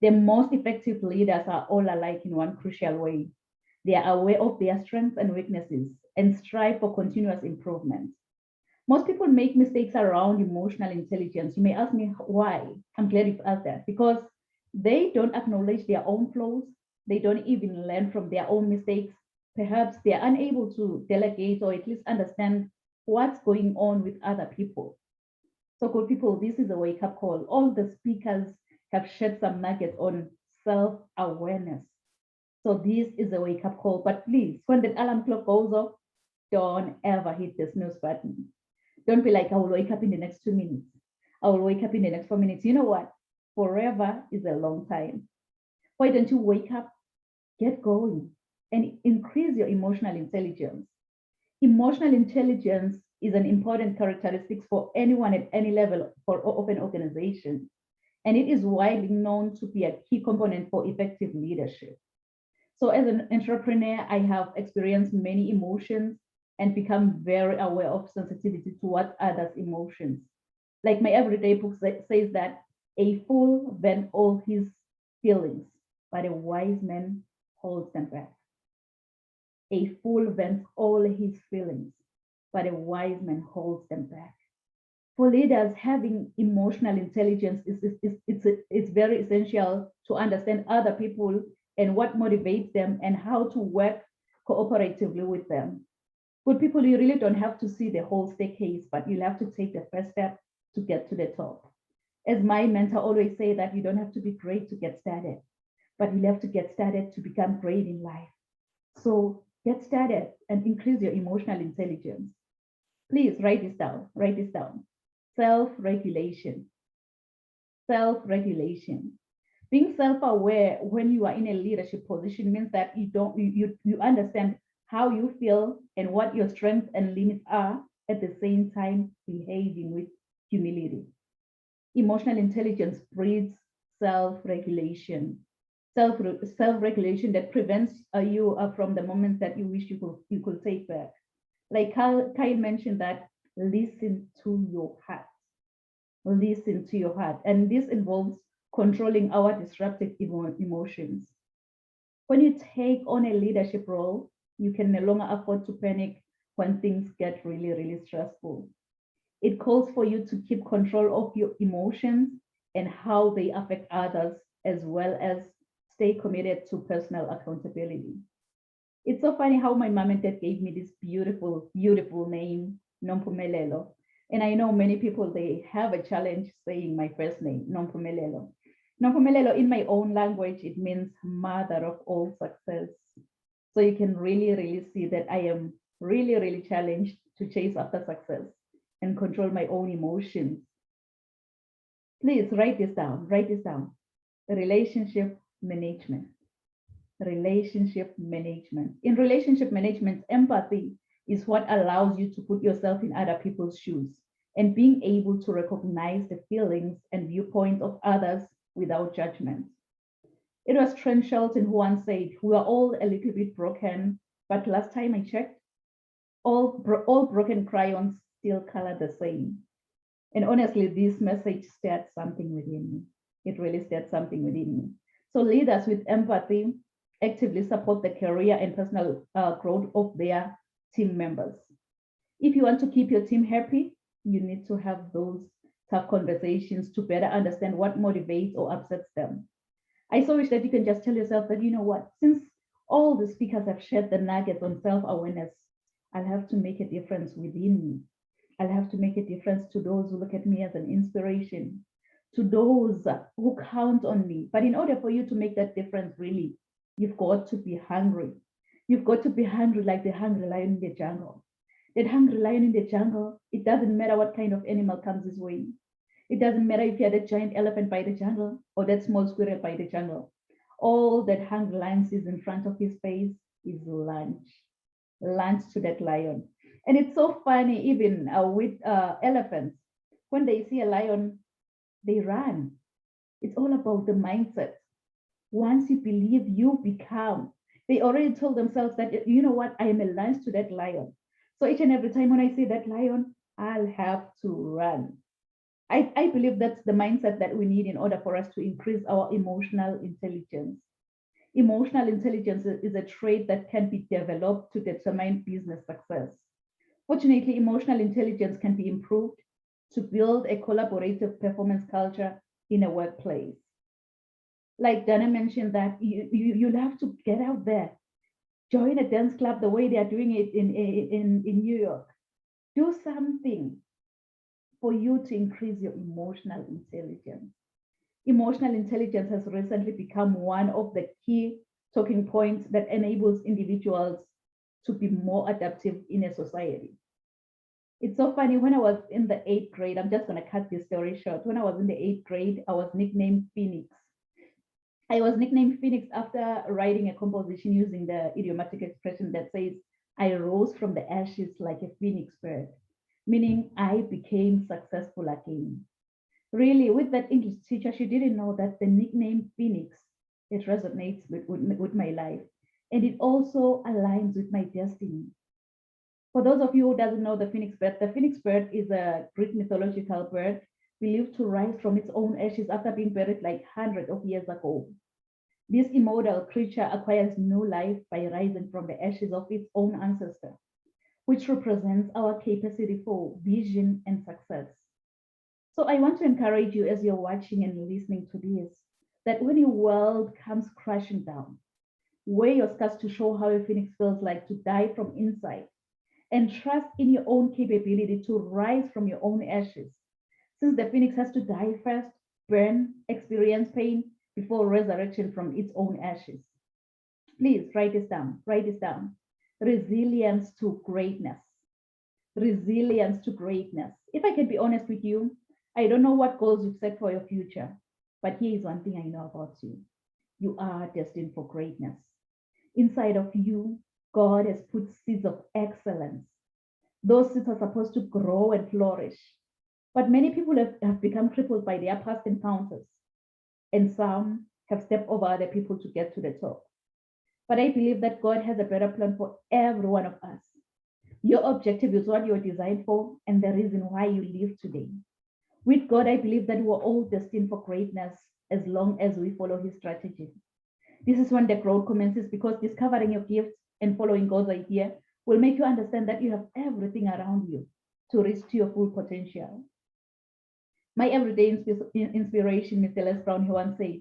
The most effective leaders are all alike in one crucial way. They are aware of their strengths and weaknesses and strive for continuous improvement. Most people make mistakes around emotional intelligence. You may ask me why. I'm glad you've asked that, because they don't acknowledge their own flaws. They don't even learn from their own mistakes. Perhaps they are unable to delegate or at least understand what's going on with other people. So good people, this is a wake-up call. All the speakers have shed some nuggets on self-awareness. So this is a wake-up call. But please, when the alarm clock goes off, don't ever hit the snooze button. Don't be like, I will wake up in the next 2 minutes. I will wake up in the next 4 minutes. You know what? Forever is a long time. Why don't you wake up, get going, and increase your emotional intelligence? Emotional intelligence is an important characteristic for anyone at any level of an organization. And it is widely known to be a key component for effective leadership. So as an entrepreneur, I have experienced many emotions and become very aware of sensitivity towards others' emotions. Like my everyday book says that a fool vents all his feelings, but a wise man holds them back. A fool vents all his feelings, but a wise man holds them back. For leaders, having emotional intelligence is very essential to understand other people and what motivates them and how to work cooperatively with them. Good people, you really don't have to see the whole staircase, but you'll have to take the first step to get to the top. As my mentor always say, that you don't have to be great to get started, but you have to get started to become great in life. So get started and increase your emotional intelligence. Please write this down, write this down. Self-regulation. Self-regulation. Being self-aware when you are in a leadership position means that you understand how you feel and what your strengths and limits are, at the same time behaving with humility. Emotional intelligence breeds self-regulation. Self-regulation that prevents you from the moments that you wish you could take back. Like Kyle mentioned, that listen to your heart. Listen to your heart. And this involves controlling our disruptive emotions. When you take on a leadership role, you can no longer afford to panic when things get really, really stressful. It calls for you to keep control of your emotions and how they affect others, as well as stay committed to personal accountability. It's so funny how my mom and dad gave me this beautiful, beautiful name, Nompumelelo. And I know many people, they have a challenge saying my first name, Nompumelelo. Nompumelelo, in my own language, it means mother of all success. So you can really, really see that I am really, really challenged to chase after success and control my own emotions. Please write this down, write this down. Relationship management. Relationship management. In relationship management, empathy is what allows you to put yourself in other people's shoes and being able to recognize the feelings and viewpoints of others without judgment. It was Trent Shelton who once said, "We are all a little bit broken, but last time I checked, all broken crayons still color the same." And honestly, this message stirred something within me. It really stirred something within me. So leaders with empathy actively support the career and personal growth of their team members. If you want to keep your team happy, you need to have those tough conversations to better understand what motivates or upsets them. I so wish that you can just tell yourself that, you know what, since all the speakers have shared the nuggets on self-awareness, I'll have to make a difference within me. I'll have to make a difference to those who look at me as an inspiration, to those who count on me. But in order for you to make that difference, really, you've got to be hungry. You've got to be hungry like the hungry lion in the jungle. That hungry lion in the jungle, it doesn't matter what kind of animal comes his way. It doesn't matter if you had a giant elephant by the jungle or that small squirrel by the jungle. All that hungry lion sees in front of his face is lunch. Lunch to that lion. And it's so funny, even with elephants, when they see a lion, they run. It's all about the mindset. Once you believe, you become. They already told themselves that, you know what, I am a lunch to that lion. So each and every time when I see that lion, I'll have to run. I believe that's the mindset that we need in order for us to increase our emotional intelligence. Emotional intelligence is a trait that can be developed to determine business success. Fortunately, emotional intelligence can be improved to build a collaborative performance culture in a workplace. Like Dana mentioned, that you'll have to get out there, join a dance club the way they are doing it in New York. Do something for you to increase your emotional intelligence. Emotional intelligence has recently become one of the key talking points that enables individuals to be more adaptive in a society. It's so funny, when I was in the 8th grade, I'm just going to cut this story short. When I was in the 8th grade, I was nicknamed Phoenix. I was nicknamed Phoenix after writing a composition using the idiomatic expression that says, "I rose from the ashes like a phoenix bird," meaning I became successful again. Really, with that English teacher, she didn't know that the nickname Phoenix, it resonates with my life. And it also aligns with my destiny. For those of you who doesn't know the phoenix bird is a Greek mythological bird believed to rise from its own ashes after being buried like hundreds of years ago. This immortal creature acquires new life by rising from the ashes of its own ancestor, which represents our capacity for vision and success. So I want to encourage you as you're watching and listening to this, that when your world comes crashing down, wear your scars to show how a phoenix feels like to die from inside, and trust in your own capability to rise from your own ashes. Since the phoenix has to die first, burn, experience pain before resurrection from its own ashes. Please write this down, write this down. Resilience to greatness. Resilience to greatness. If I can be honest with you, I don't know what goals you've set for your future, but here is one thing I know about you. You are destined for greatness. Inside of you, God has put seeds of excellence. Those seeds are supposed to grow and flourish. But many people have become crippled by their past encounters, and some have stepped over other people to get to the top. But I believe that God has a better plan for every one of us. Your objective is what you're designed for and the reason why you live today. With God, I believe that we're all destined for greatness as long as we follow his strategy. This is when the growth commences, because discovering your gifts and following God's idea will make you understand that you have everything around you to reach to your full potential. My everyday inspiration, Mr. Les Brown, he once said,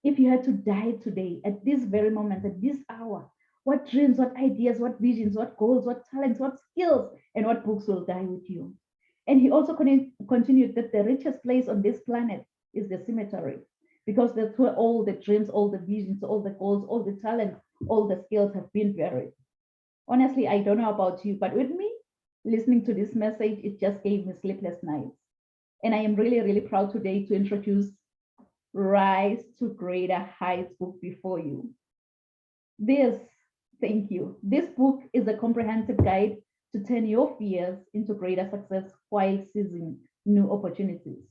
if you had to die today, at this very moment, at this hour, what dreams, what ideas, what visions, what goals, what talents, what skills, and what books will die with you? And he also continued that the richest place on this planet is the cemetery, because that's where all the dreams, all the visions, all the goals, all the talents, all the skills have been buried. Honestly, I don't know about you, but with me, listening to this message, it just gave me sleepless nights. And I am really, really proud today to introduce Rise to Greater Heights book before you. Thank you. This book is a comprehensive guide to turn your fears into greater success while seizing new opportunities.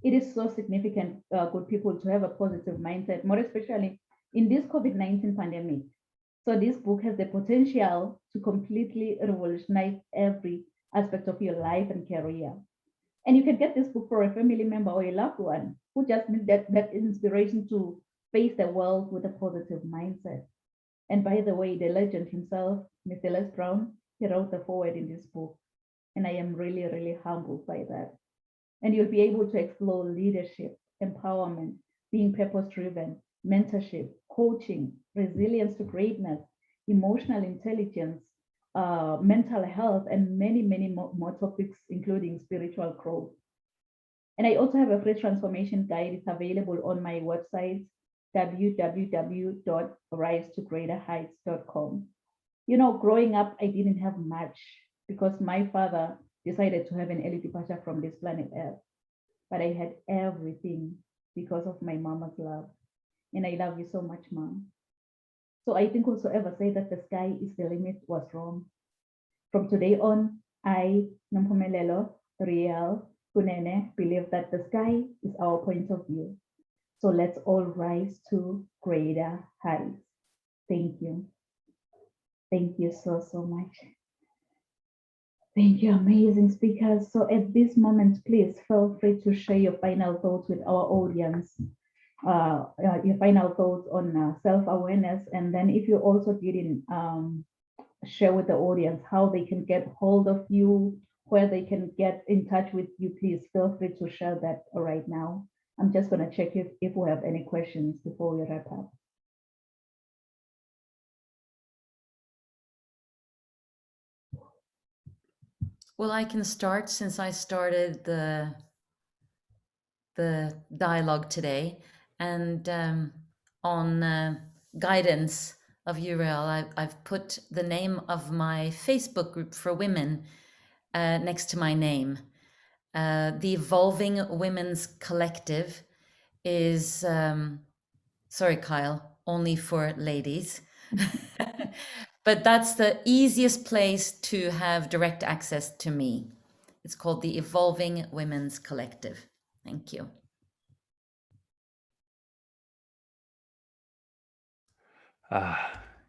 It is so significant, good people, to have a positive mindset, more especially in this COVID-19 pandemic. So this book has the potential to completely revolutionize every aspect of your life and career. And you can get this book for a family member or a loved one who just needs that inspiration to face the world with a positive mindset. And by the way, the legend himself, Mr. Les Brown, he wrote the foreword in this book. And I am really, really humbled by that. And you'll be able to explore leadership, empowerment, being purpose-driven, mentorship, coaching, resilience to greatness, emotional intelligence, mental health, and many, many more topics, including spiritual growth. And I also have a free transformation guide. It's available on my website, www.risetogreaterheights.com. You know, growing up, I didn't have much because my father decided to have an early departure from this planet Earth. But I had everything because of my mama's love. And I love you so much, Mom. So I think whosoever said that the sky is the limit was wrong. From today on, I, Nompumelelo Riel Kunene, believe that the sky is our point of view. So let's all rise to greater heights. Thank you. Thank you so, so much. Thank you, amazing speakers. So at this moment, please feel free to share your final thoughts with our audience. Your final thoughts on self-awareness, and then if you also didn't share with the audience how they can get hold of you, where they can get in touch with you, please feel free to share that right now. I'm just going to check if we have any questions before we wrap up. Well, I can start since I started the dialogue today. And on guidance of Uriel, I've put the name of my Facebook group for women next to my name. The Evolving Women's Collective is, sorry, Kyle, only for ladies. But that's the easiest place to have direct access to me. It's called the Evolving Women's Collective. Thank you.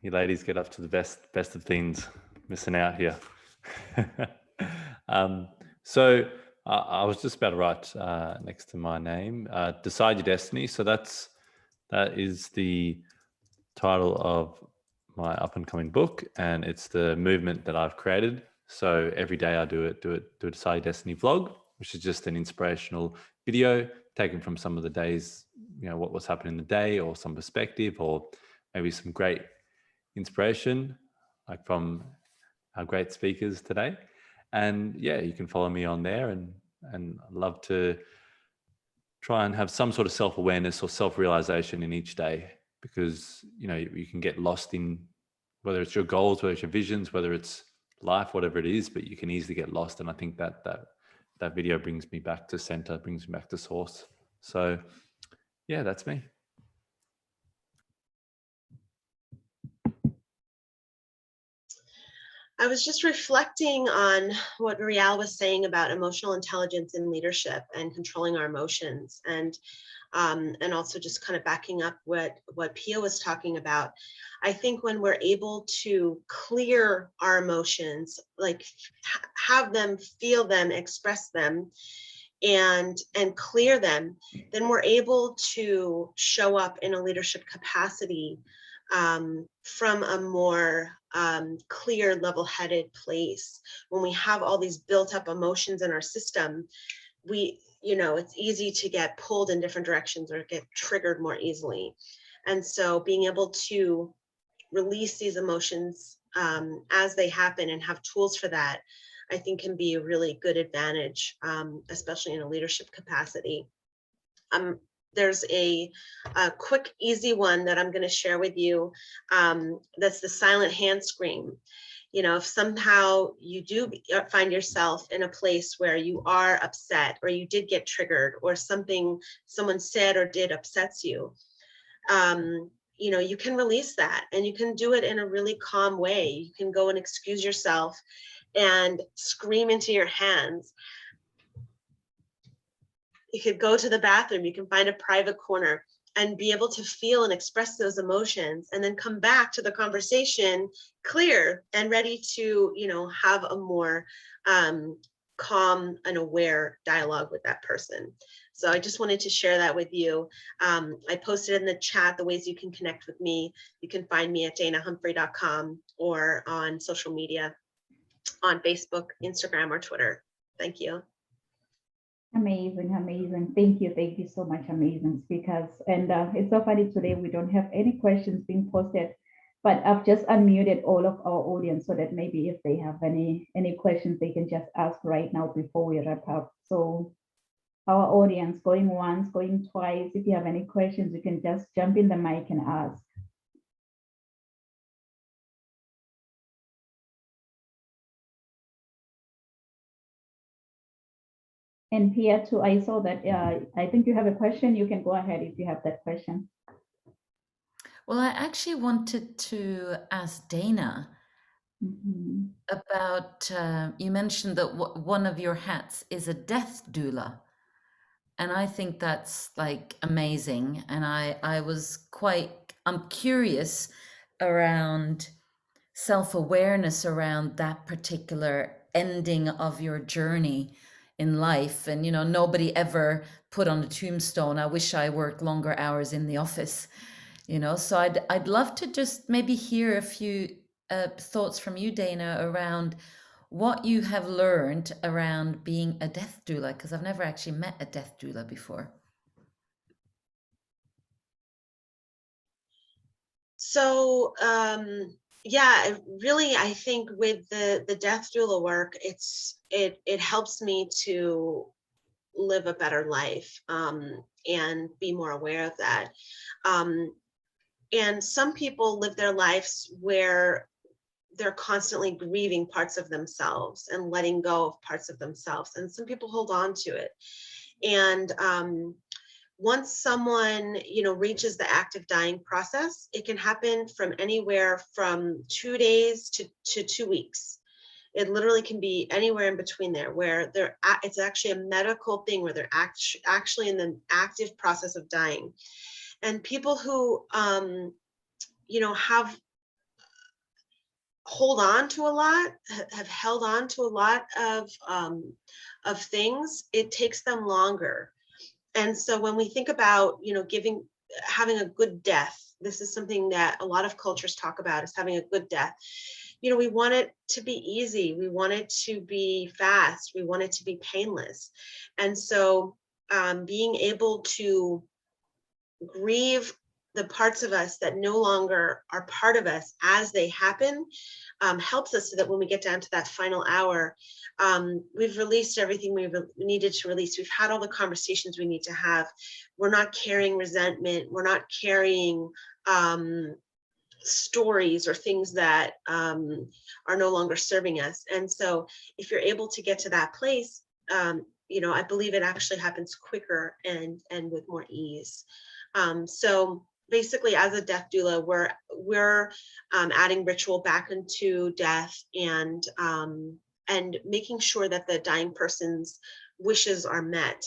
You ladies get up to the best of things, missing out here. So I was just about to write next to my name, Decide Your Destiny. So that's That is the title of my up and coming book, and it's the movement that I've created. So every day I do a Sari Destiny vlog, which is just an inspirational video taken from some of the days, you know, what was happening in the day, or some perspective, or maybe some great inspiration, like from our great speakers today. And yeah, you can follow me on there, and I'd love to try and have some sort of self-awareness or self-realization in each day, because you know, you can get lost in whether it's your goals, whether it's your visions, whether it's life, whatever it is, but you can easily get lost. And I think that video brings me back to center, brings me back to source. So yeah, that's me. I was just reflecting on what Rial was saying about emotional intelligence in leadership and controlling our emotions, and also just kind of backing up what Pia was talking about. I think when we're able to clear our emotions, like have them, feel them, express them, and clear them, then we're able to show up in a leadership capacity from a more clear, level-headed place. When we have all these built-up emotions in our system, it's easy to get pulled in different directions or get triggered more easily. And so being able to release these emotions as they happen and have tools for that, I think can be a really good advantage, especially in a leadership capacity. There's a quick, easy one that I'm going to share with you. That's the silent hand scream. You know, if somehow you do find yourself in a place where you are upset, or you did get triggered, or something someone said or did upsets you, you can release that, and you can do it in a really calm way. You can go and excuse yourself and scream into your hands. You could go to the bathroom, you can find a private corner and be able to feel and express those emotions, and then come back to the conversation clear and ready to, have a more calm and aware dialogue with that person. So I just wanted to share that with you. I posted in the chat the ways you can connect with me. You can find me at danahumphrey.com or on social media on Facebook, Instagram, or Twitter. Thank you. Amazing, amazing. Thank you so much, amazing speakers. And it's so funny today, we don't have any questions being posted, but I've just unmuted all of our audience so that maybe if they have any questions, they can just ask right now before we wrap up. So our audience, going once, going twice, if you have any questions, you can just jump in the mic and ask. And Pia too, I saw that, I think you have a question. You can go ahead if you have that question. Well, I actually wanted to ask Dana about, you mentioned that one of your hats is a death doula. And I think that's like amazing. And I'm curious around self-awareness around that particular ending of your journey in life. And nobody ever put on a tombstone, I wish I worked longer hours in the office, so I'd love to just maybe hear a few thoughts from you, Dana, around what you have learned around being a death doula, because I've never actually met a death doula before. So yeah, really, I think with the death doula work, it helps me to live a better life and be more aware of that. And some people live their lives where they're constantly grieving parts of themselves and letting go of parts of themselves. And some people hold on to it. And once someone, reaches the active dying process, it can happen from anywhere from 2 days to 2 weeks. It literally can be anywhere in between there, where it's actually a medical thing where they're actually in the active process of dying. And people who, have held on to a lot of things, it takes them longer. And so when we think about, giving having a good death. This is something that a lot of cultures talk about, is having a good death. You know, we want it to be easy. We want it to be fast. We want it to be painless. And so being able to grieve the parts of us that no longer are part of us as they happen helps us, so that when we get down to that final hour, we've released everything we needed to release. We've had all the conversations we need to have. We're not carrying resentment. We're not carrying stories or things that are no longer serving us. And so if you're able to get to that place, you know, I believe it actually happens quicker and with more ease. So basically, as a death doula, we're adding ritual back into death, and making sure that the dying person's wishes are met.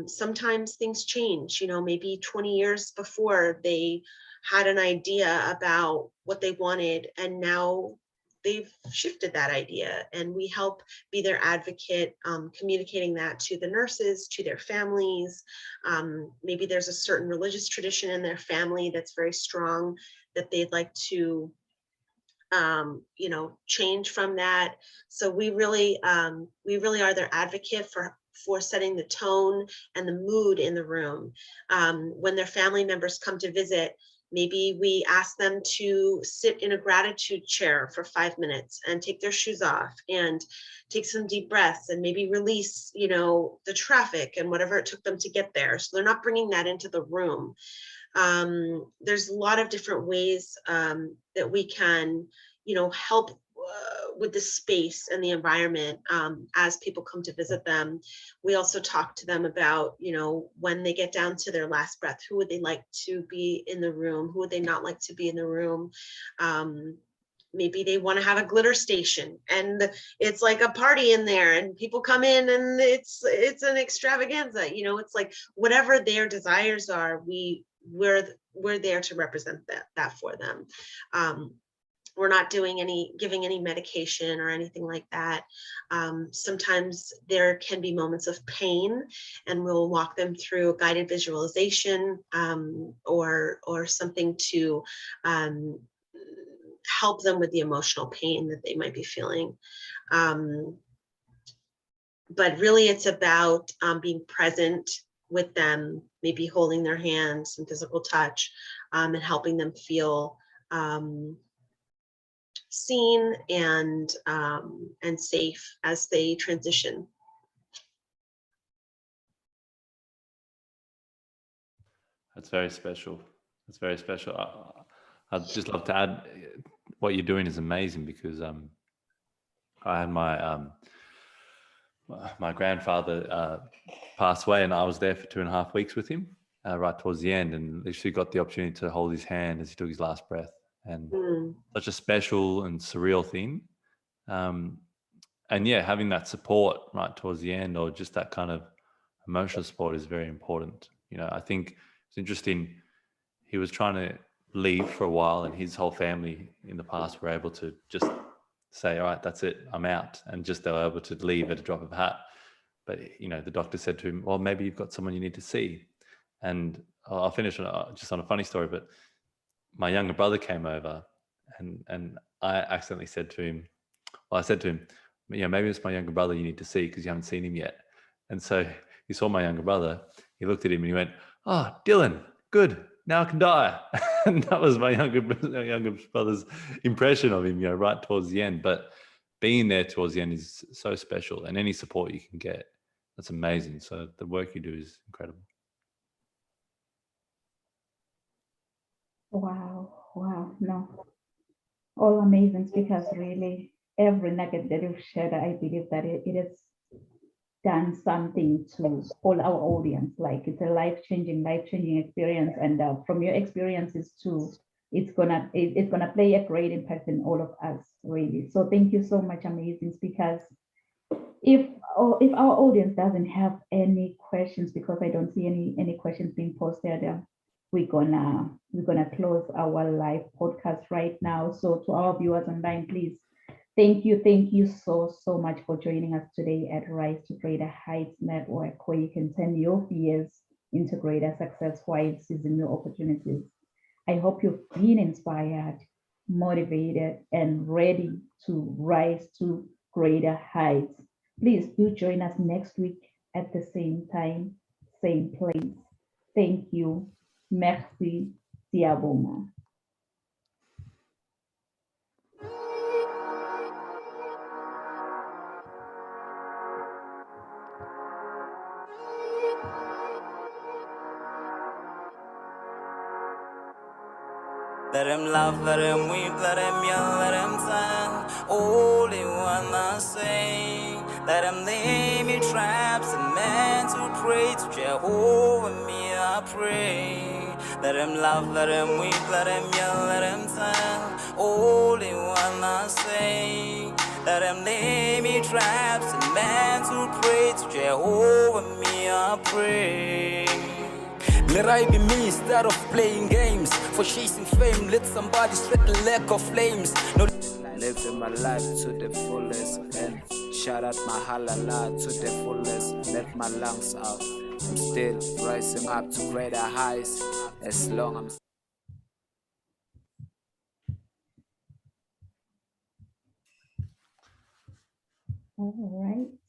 Sometimes things change. You know, maybe 20 years before they had an idea about what they wanted, and now they've shifted that idea, and we help be their advocate, communicating that to the nurses, to their families. Maybe there's a certain religious tradition in their family that's very strong that they'd like to you know, change from that. So we really are their advocate for setting the tone and the mood in the room. When their family members come to visit, maybe we ask them to sit in a gratitude chair for 5 minutes and take their shoes off and take some deep breaths and maybe release, you know, the traffic and whatever it took them to get there. So they're not bringing that into the room. There's a lot of different ways that we can, you know, help with the space and the environment as people come to visit them. We also talk to them about, you know, when they get down to their last breath, who would they like to be in the room? Who would they not like to be in the room? Maybe they want to have a glitter station and it's like a party in there and people come in and it's an extravaganza. You know, it's like whatever their desires are, we're there to represent that for them. We're not giving any medication or anything like that. Sometimes there can be moments of pain, and we'll walk them through a guided visualization or something to help them with the emotional pain that they might be feeling. But really, it's about being present with them, maybe holding their hands, some physical touch, and helping them feel seen and safe as they transition. That's very special. That's very special. I'd just love to add, what you're doing is amazing, because I had my grandfather pass away, and I was there for 2.5 weeks with him right towards the end, and literally got the opportunity to hold his hand as he took his last breath. And such a special and surreal thing. And yeah, having that support right towards the end, or just that kind of emotional support, is very important. You know, I think it's interesting, he was trying to leave for a while, and his whole family in the past were able to just say, all right, that's it, I'm out. And just they were able to leave at a drop of a hat. But, you know, the doctor said to him, well, maybe you've got someone you need to see. And I'll finish just on a funny story, but my younger brother came over, and I accidentally said to him, well, I said to him, you know, maybe it's my younger brother you need to see because you haven't seen him yet. And so he saw my younger brother, he looked at him and he went, oh, Dylan, good, now I can die. And that was my younger brother's impression of him, you know, right towards the end. But being there towards the end is so special, and any support you can get, that's amazing. So the work you do is incredible. Wow, no, all amazing speakers, really. Every nugget that you've shared, I believe that it has done something to all our audience. Like, it's a life-changing experience, and from your experiences too, it's gonna play a great impact in all of us, really. So thank you so much, amazing speakers. If our audience doesn't have any questions, because I don't see any questions being posted, we're gonna close our live podcast right now. So to our viewers online, please, thank you so much for joining us today at Rise to Greater Heights Network, where you can turn your fears into greater success while seizing new opportunities. I hope you've been inspired, motivated, and ready to rise to greater heights. Please do join us next week at the same time, same place. Thank you. Merci. Siyabonga. Let him laugh, let him weep, let him yell, let him sing. All they wanna say. Let him lay me traps and men to pray to Jehovah, me I pray. Let him laugh, let him weep, let him yell, let him sing. All they wanna say. Let him lay me traps and men to pray to Jehovah, me I pray. Let I be me instead of playing games. For chasing fame, let somebody spread the lack of flames. No, living my life to the fullest and shout out my halala to the fullest. Let my lungs out. I'm still rising up to greater heights as long as All right.